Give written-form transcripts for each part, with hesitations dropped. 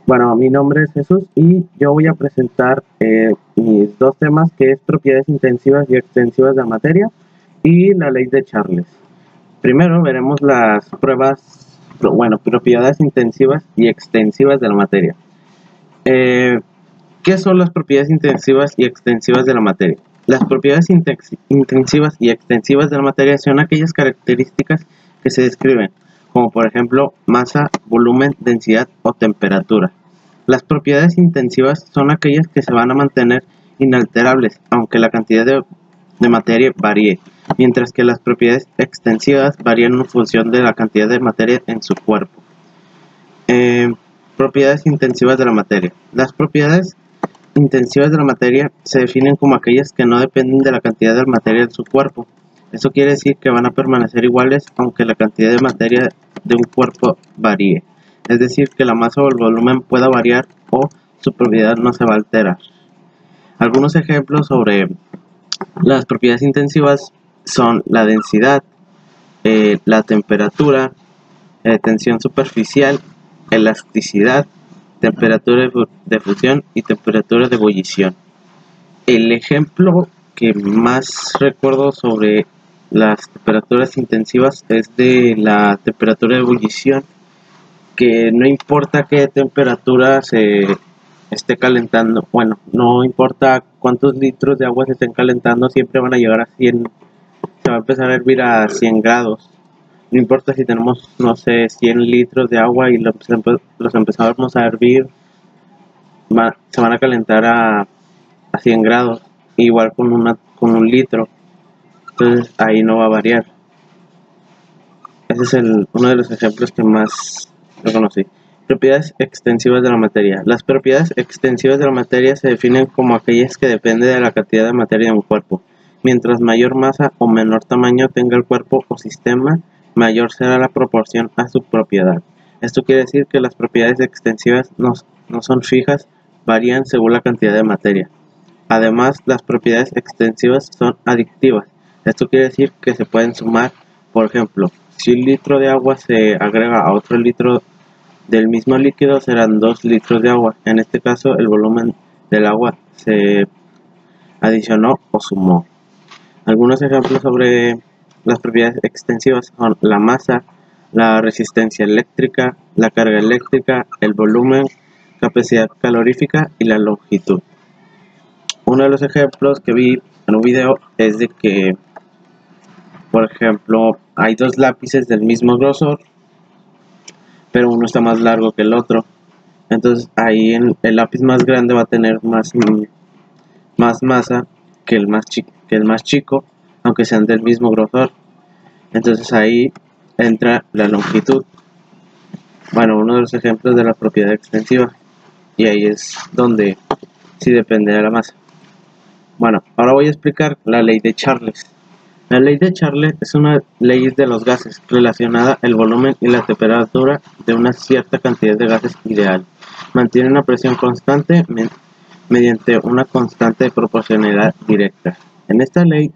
Bueno, mi nombre es Jesús y yo voy a presentar mis dos temas, que es propiedades intensivas y extensivas de la materia y la ley de Charles. Primero veremos las propiedades intensivas y extensivas de la materia. ¿Qué son las propiedades intensivas y extensivas de la materia? Las propiedades intensivas y extensivas de la materia son aquellas características que se describen, como por ejemplo masa, volumen, densidad o temperatura. Las propiedades intensivas son aquellas que se van a mantener inalterables, aunque la cantidad de materia varíe, mientras que las propiedades extensivas varían en función de la cantidad de materia en su cuerpo. Propiedades intensivas de la materia. Las propiedades intensivas de la materia se definen como aquellas que no dependen de la cantidad de materia en su cuerpo. Eso quiere decir que van a permanecer iguales aunque la cantidad de materia de un cuerpo varíe. Es decir, que la masa o el volumen pueda variar o su propiedad no se va a alterar. Algunos ejemplos sobre las propiedades intensivas son la densidad, la temperatura, tensión superficial, elasticidad, temperatura de fusión y temperatura de ebullición. El ejemplo que más recuerdo sobre las temperaturas intensivas es de la temperatura de ebullición, que no importa qué temperatura se esté calentando, bueno, no importa cuántos litros de agua se estén calentando, siempre van a llegar a 100, se va a empezar a hervir a 100 grados. No importa si tenemos, no sé, 100 litros de agua y los empezamos a hervir, se van a calentar a 100 grados, igual con un litro. Entonces ahí no va a variar. Ese es uno de los ejemplos que más reconocí. Propiedades extensivas de la materia. Las propiedades extensivas de la materia se definen como aquellas que dependen de la cantidad de materia de un cuerpo. Mientras mayor masa o menor tamaño tenga el cuerpo o sistema, mayor será la proporción a su propiedad. Esto quiere decir que las propiedades extensivas no son fijas, varían según la cantidad de materia. Además, las propiedades extensivas son adictivas. Esto quiere decir que se pueden sumar. Por ejemplo, si un litro de agua se agrega a otro litro del mismo líquido, serán 2 litros de agua. En este caso, el volumen del agua se adicionó o sumó. Algunos ejemplos sobre las propiedades extensivas son la masa, la resistencia eléctrica, la carga eléctrica, el volumen, capacidad calorífica y la longitud. Uno de los ejemplos que vi en un video es de que, por ejemplo, hay dos lápices del mismo grosor, pero uno está más largo que el otro. Entonces ahí el lápiz más grande va a tener más masa que el más chico, aunque sean del mismo grosor. Entonces ahí entra la longitud. Bueno, uno de los ejemplos de la propiedad extensiva. Y ahí es donde sí depende de la masa. Bueno, ahora voy a explicar la ley de Charles. La ley de Charles es una ley de los gases relacionada al volumen y la temperatura de una cierta cantidad de gases ideal. Mantiene una presión constante mediante una constante de proporcionalidad directa. En esta ley,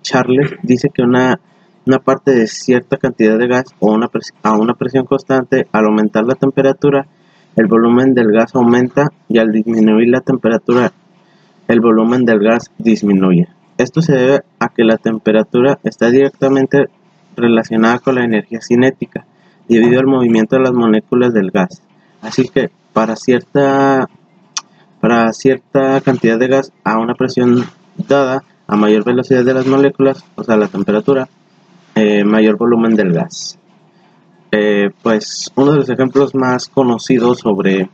Charles dice que una parte de cierta cantidad de gas a una presión constante, al aumentar la temperatura, el volumen del gas aumenta, y al disminuir la temperatura, el volumen del gas disminuye. Esto se debe a que la temperatura está directamente relacionada con la energía cinética, debido al movimiento de las moléculas del gas. Así que para cierta cantidad de gas a una presión dada, a mayor velocidad de las moléculas, o sea la temperatura, mayor volumen del gas. Pues uno de los ejemplos más conocidos sobre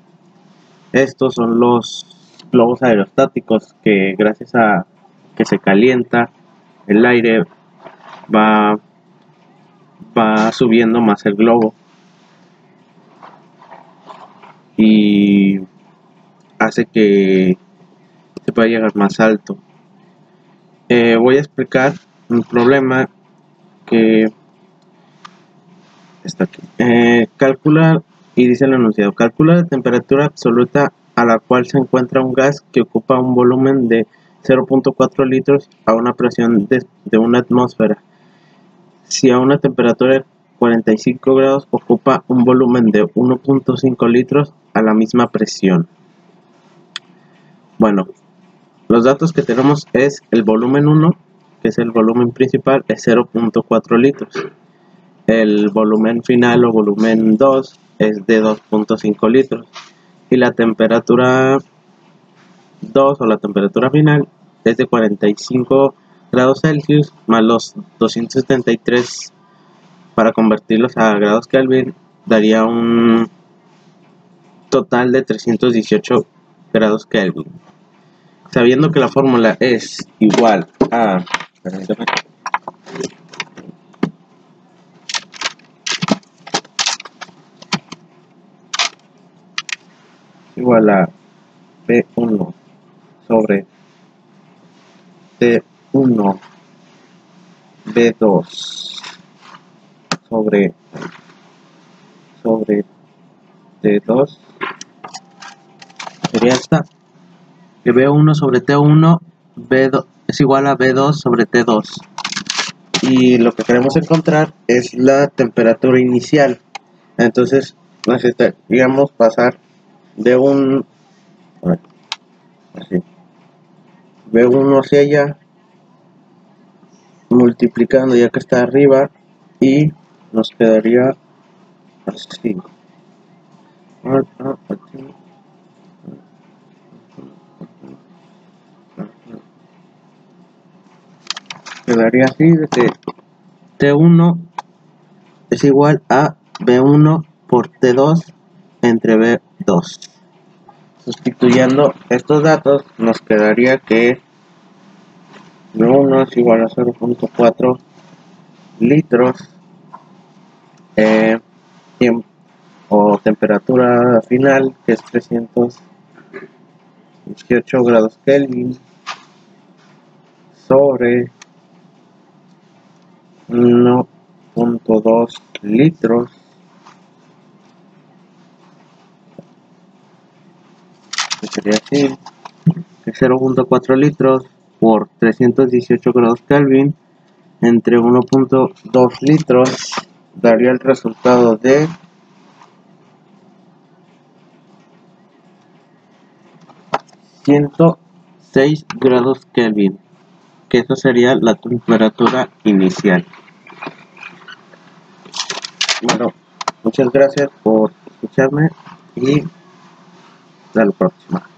esto son los globos aerostáticos, que gracias a que se calienta el aire va subiendo más el globo y hace que se pueda llegar más alto. Voy a explicar un problema que está aquí. Calcula, y dice el enunciado: calcula la temperatura absoluta a la cual se encuentra un gas que ocupa un volumen de 0.4 litros a una presión de una atmósfera. Si a una temperatura 45 grados ocupa un volumen de 1.5 litros a la misma presión. Bueno, los datos que tenemos es el volumen 1, que es el volumen principal, es 0.4 litros. El volumen final o volumen 2 es de 2.5 litros. Y la temperatura 2 o la temperatura final es de 45 grados Celsius más los 273 para convertirlos a grados Kelvin, daría un total de 318 grados Kelvin. Sabiendo que la fórmula es igual a P1 sobre T1 B2 sobre T2 sería esta, que B1 sobre T1 B2 es igual a B2 sobre T2, y lo que queremos encontrar es la temperatura inicial. Entonces necesitaríamos pasar de un así, B1 hacia allá, multiplicando ya que está arriba, y nos quedaría así. Quedaría así de que T1 es igual a B1 por T2 entre B2. Sustituyendo estos datos nos quedaría que B1 es igual a 0.4 litros o temperatura final, que es 318 grados Kelvin, sobre 1.2 litros, que sería así, que 0.4 litros por 318 grados Kelvin entre 1.2 litros daría el resultado de 106 grados Kelvin, que eso sería la temperatura inicial. Bueno, muchas gracias por escucharme y hasta la próxima.